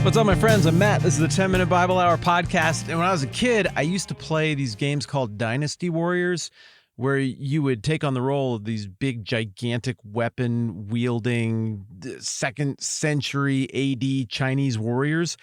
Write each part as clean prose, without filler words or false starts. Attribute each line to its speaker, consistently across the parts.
Speaker 1: What's up, my friends? I'm Matt. This is the 10-Minute Bible Hour podcast. And when I was a kid, I used to play these games called Dynasty Warriors, where you would take on the role of these big, gigantic weapon-wielding 2nd century AD Chinese warriors.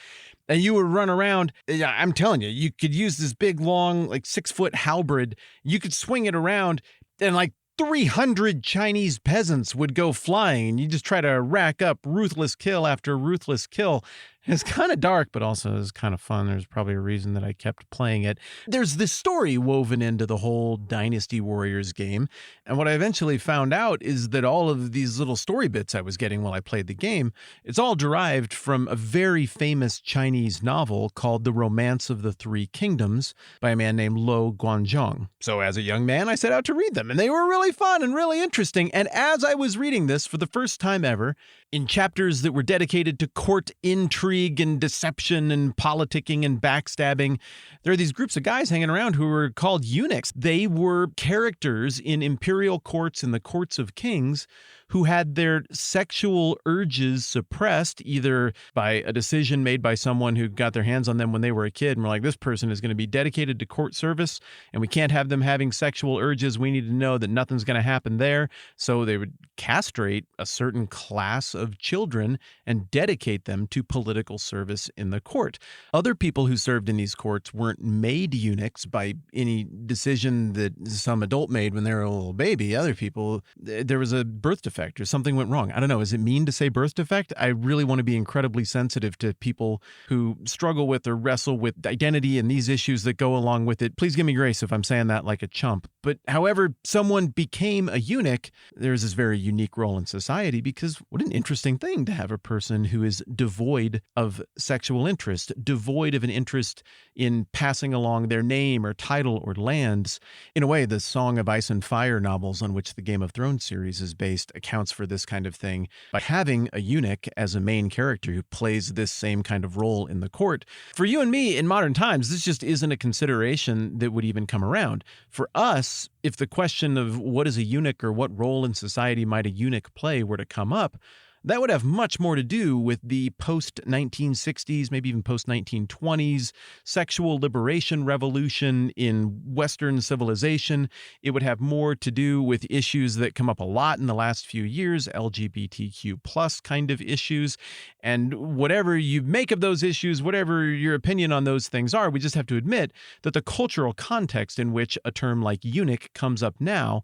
Speaker 1: And you would run around. I'm telling you, you could use this big, long, 6-foot halberd. You could swing it around and 300 Chinese peasants would go flying, and you just try to rack up ruthless kill after ruthless kill. It's kind of dark, but also it's kind of fun. There's probably a reason that I kept playing it. There's this story woven into the whole Dynasty Warriors game, and what I eventually found out is that all of these little story bits I was getting while I played the game, it's all derived from a very famous Chinese novel called The Romance of the Three Kingdoms by a man named Luo Guanzhong. So as a young man, I set out to read them, and they were really fun and really interesting. And as I was reading this for the first time ever, in chapters that were dedicated to court intrigue and deception and politicking and backstabbing, there are these groups of guys hanging around who were called eunuchs. They were characters in imperial courts and the courts of kings who had their sexual urges suppressed either by a decision made by someone who got their hands on them when they were a kid and were like, this person is going to be dedicated to court service and we can't have them having sexual urges. We need to know that nothing's going to happen there. So they would castrate a certain class of children and dedicate them to political service in the court. Other people who served in these courts weren't made eunuchs by any decision that some adult made when they were a little baby. Other people, there was a birth defect or something went wrong. I don't know. Is it mean to say birth defect? I really want to be incredibly sensitive to people who struggle with or wrestle with identity and these issues that go along with it. Please give me grace if I'm saying that like a chump. But however someone became a eunuch, there's this very unique role in society, because what an interesting thing to have a person who is devoid of sexual interest, devoid of an interest in passing along their name or title or lands. In a way, the Song of Ice and Fire novels on which the Game of Thrones series is based accounts for this kind of thing by having a eunuch as a main character who plays this same kind of role in the court. For you and me in modern times, this just isn't a consideration that would even come around. For us, if the question of what is a eunuch or what role in society might a eunuch play were to come up, that would have much more to do with the post-1960s, maybe even post-1920s sexual liberation revolution in Western civilization. It would have more to do with issues that come up a lot in the last few years, LGBTQ plus kind of issues. And whatever you make of those issues, whatever your opinion on those things are, we just have to admit that the cultural context in which a term like eunuch comes up now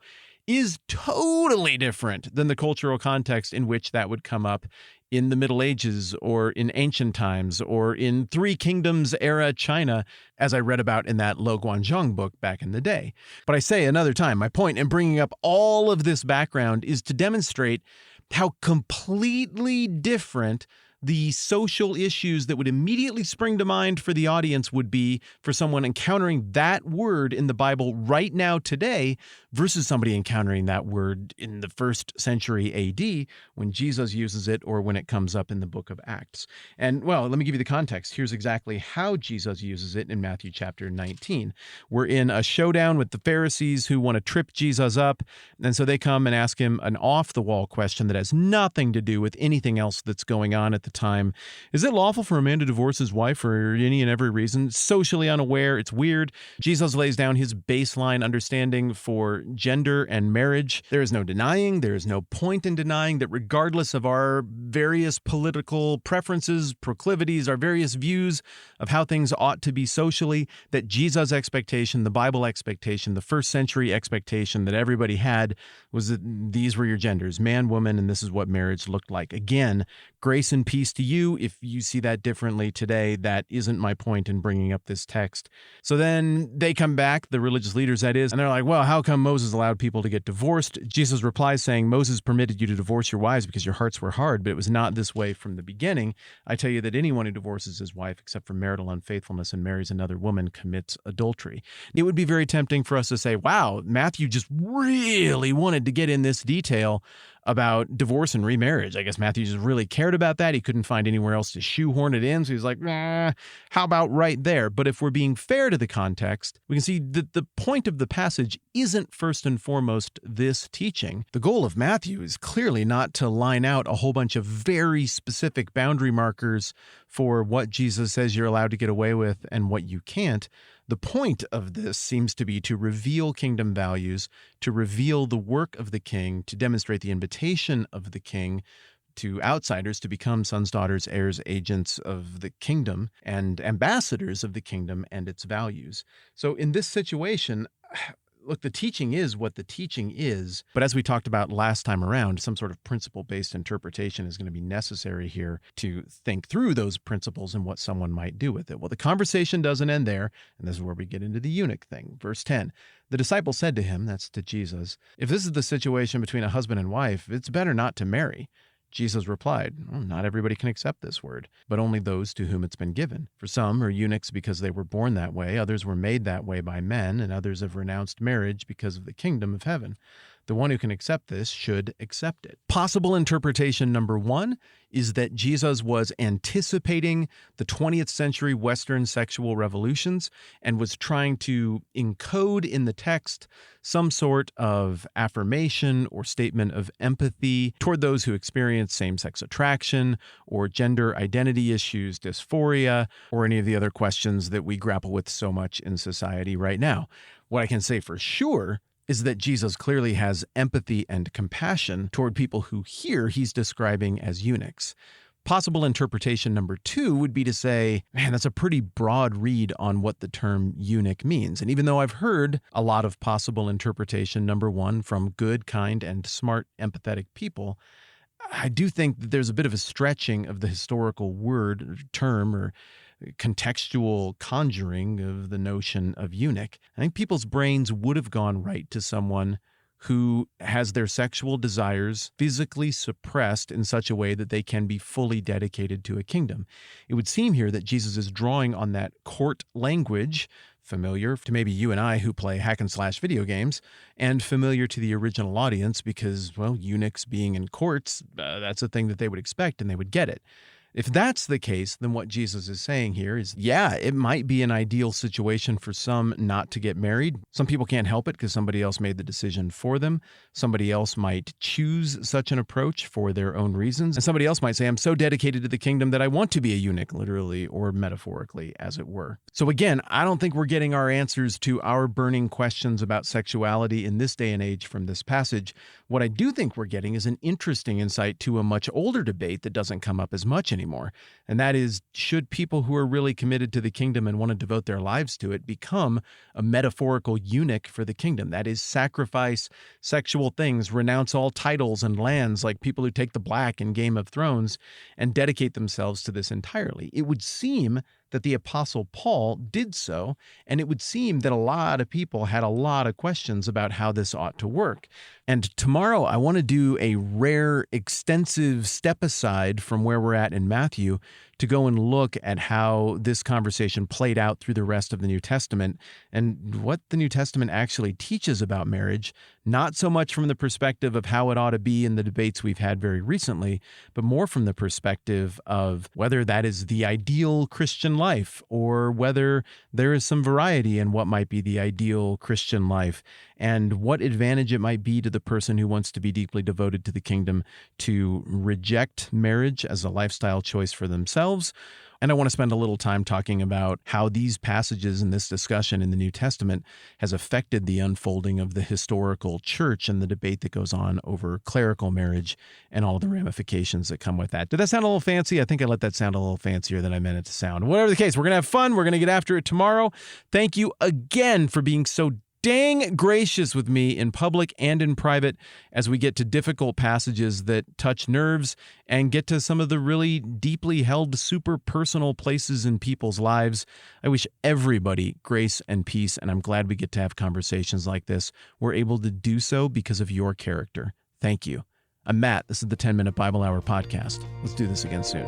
Speaker 1: is totally different than the cultural context in which that would come up in the Middle Ages or in ancient times or in Three Kingdoms era China, as I read about in that Luo Guanzhong book back in the day. But I say another time, my point in bringing up all of this background is to demonstrate how completely different the social issues that would immediately spring to mind for the audience would be for someone encountering that word in the Bible right now today versus somebody encountering that word in the 1st century AD when Jesus uses it or when it comes up in the book of Acts. And, well, let me give you the context. Here's exactly how Jesus uses it in Matthew chapter 19. We're in a showdown with the Pharisees who want to trip Jesus up, and so they come and ask him an off-the-wall question that has nothing to do with anything else that's going on at the time. Is it lawful for a man to divorce his wife for any and every reason? Socially unaware, it's weird. Jesus lays down his baseline understanding for gender and marriage. There is no denying, there is no point in denying that regardless of our various political preferences, proclivities, our various views of how things ought to be socially, that Jesus' expectation, the Bible expectation, the 1st century expectation that everybody had was that these were your genders, man, woman, and this is what marriage looked like. Again, grace and peace to you. If you see that differently today, that isn't my point in bringing up this text. So then they come back, the religious leaders that is, and they're like, well, how come Moses allowed people to get divorced? Jesus replies saying, Moses permitted you to divorce your wives because your hearts were hard, but it was not this way from the beginning. I tell you that anyone who divorces his wife except for marital unfaithfulness and marries another woman commits adultery. It would be very tempting for us to say, wow, Matthew just really wanted to get in this detail about divorce and remarriage. I guess Matthew just really cared about that. He couldn't find anywhere else to shoehorn it in. So he's like, how about right there? But if we're being fair to the context, we can see that the point of the passage isn't first and foremost this teaching. The goal of Matthew is clearly not to line out a whole bunch of very specific boundary markers for what Jesus says you're allowed to get away with and what you can't. The point of this seems to be to reveal kingdom values, to reveal the work of the king, to demonstrate the invitation of the king to outsiders to become sons, daughters, heirs, agents of the kingdom, and ambassadors of the kingdom and its values. So in this situation, look, the teaching is what the teaching is, but as we talked about last time around, some sort of principle-based interpretation is going to be necessary here to think through those principles and what someone might do with it. Well, the conversation doesn't end there, and this is where we get into the eunuch thing. Verse 10, the disciple said to him, that's to Jesus, if this is the situation between a husband and wife, it's better not to marry. Jesus replied, well, not everybody can accept this word, but only those to whom it's been given. For some are eunuchs because they were born that way, others were made that way by men, and others have renounced marriage because of the kingdom of heaven. The one who can accept this should accept it. Possible interpretation number one is that Jesus was anticipating the 20th century Western sexual revolutions and was trying to encode in the text some sort of affirmation or statement of empathy toward those who experience same-sex attraction or gender identity issues, dysphoria, or any of the other questions that we grapple with so much in society right now. What I can say for sure is that Jesus clearly has empathy and compassion toward people who here he's describing as eunuchs. Possible interpretation number two would be to say, man, that's a pretty broad read on what the term eunuch means. And even though I've heard a lot of possible interpretation number one from good, kind, and smart, empathetic people, I do think that there's a bit of a stretching of the historical word or term or contextual conjuring of the notion of eunuch. I think people's brains would have gone right to someone who has their sexual desires physically suppressed in such a way that they can be fully dedicated to a kingdom. It would seem here that Jesus is drawing on that court language, familiar to maybe you and I who play hack and slash video games, and familiar to the original audience because, well, eunuchs being in courts, that's a thing that they would expect and they would get it. If that's the case, then what Jesus is saying here is, yeah, it might be an ideal situation for some not to get married. Some people can't help it because somebody else made the decision for them. Somebody else might choose such an approach for their own reasons. And somebody else might say, I'm so dedicated to the kingdom that I want to be a eunuch, literally or metaphorically, as it were. So again, I don't think we're getting our answers to our burning questions about sexuality in this day and age from this passage. What I do think we're getting is an interesting insight to a much older debate that doesn't come up as much anymore. And that is, should people who are really committed to the kingdom and want to devote their lives to it become a metaphorical eunuch for the kingdom? That is, sacrifice sexual things, renounce all titles and lands like people who take the black in Game of Thrones and dedicate themselves to this entirely. It would seem that the Apostle Paul did so, and it would seem that a lot of people had a lot of questions about how this ought to work. And tomorrow I want to do a rare, extensive step aside from where we're at in Matthew to go and look at how this conversation played out through the rest of the New Testament and what the New Testament actually teaches about marriage, not so much from the perspective of how it ought to be in the debates we've had very recently, but more from the perspective of whether that is the ideal Christian life or whether there is some variety in what might be the ideal Christian life and what advantage it might be to the person who wants to be deeply devoted to the kingdom to reject marriage as a lifestyle choice for themselves. And I want to spend a little time talking about how these passages in this discussion in the New Testament has affected the unfolding of the historical church and the debate that goes on over clerical marriage and all the ramifications that come with that. Did that sound a little fancy? I think I let that sound a little fancier than I meant it to sound. Whatever the case, we're going to have fun. We're going to get after it tomorrow. Thank you again for being so dang gracious with me in public and in private as we get to difficult passages that touch nerves and get to some of the really deeply held, super personal places in people's lives. I wish everybody grace and peace, and I'm glad we get to have conversations like this. We're able to do so because of your character. Thank you. I'm Matt. This is the 10-Minute Bible Hour podcast. Let's do this again soon.